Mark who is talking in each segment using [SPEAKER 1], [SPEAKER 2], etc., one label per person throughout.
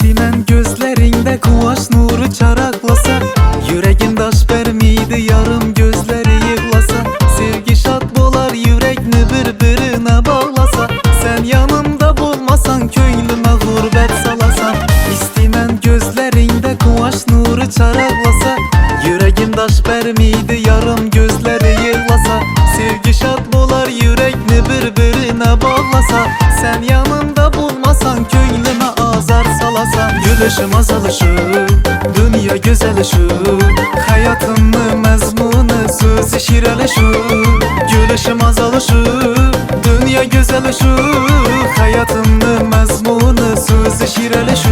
[SPEAKER 1] İstimen gözlerinde kuvaş nuru çaraklasa, yüreğin daş vermiydi yarım gözleri yığlasa. Sevgi şat bolar yürekni birbirine bağlasa, sen yanımda bulmasan köylüme gurbet salasan. İstimen gözlerinde kuvaş nuru çaraklasa, yüreğim daş vermiydi yarım gözleri yığlasa. Sevgi şat bolar yürekni birbirine bağlasa, sen yanımda bulmasan köylüme azar salasan. Gülüşüm azalışır, dünya güzelişir, hayatımın mezmunu sözü şireleşir. Gülüşüm azalışır, dünya güzelişir, hayatımın mezmunu sözü şireleşir.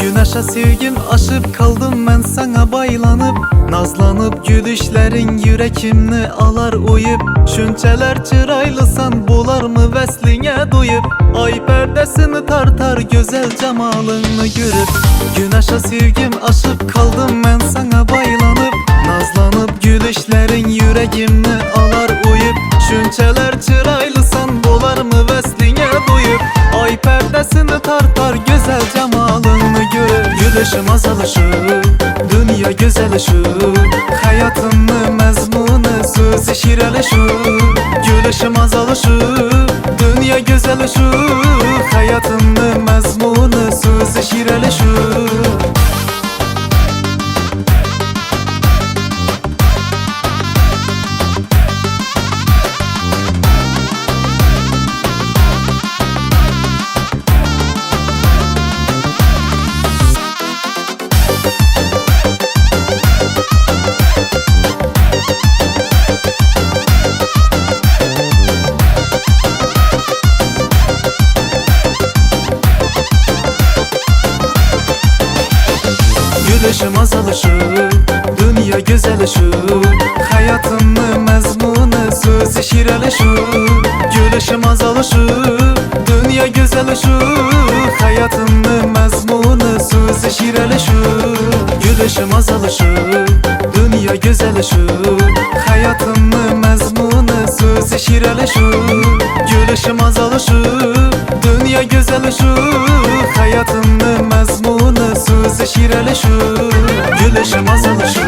[SPEAKER 1] Güneşe sevgim aşıp kaldım ben sana baylanıp, nazlanıp gülüşlerin yürekimni alar uyup. Şünçeler çıraylısan bolar mı vesline duyup, ay perdesini tartar güzel cemalını görüp. Güneşe sevgim aşıp kaldım ben sana baylanıp, nazlanıp gülüşlerin yürekimni alar uyup. Şünçeler çıraylısan bolar mı vesline duyup, ay perdesini tartar güzel cemalını görüp. Gülüşüm azalışır, dünya güzelişir, hayatımın mezmunu sözü şireleşir. Gülüşüm azalışır, dünya güzelişir, hayatımın mezmunu sözü şireleşir. Gülüşüm azalışır, dünya güzelişir, hayatımın mezmunu sözü şireleşir. Gülüşüm azalışır, dünya güzelişir, hayatımın mezmunu sözü şireleşir. Gülüşüm azalışır, dünya güzelişir, hayatımın mezmunu sözü şireleşir. Gülüşüm azalışır, dünya güzelişir, hayatımın mezmunu sözü şireleşir. Gülüşüm azalışır.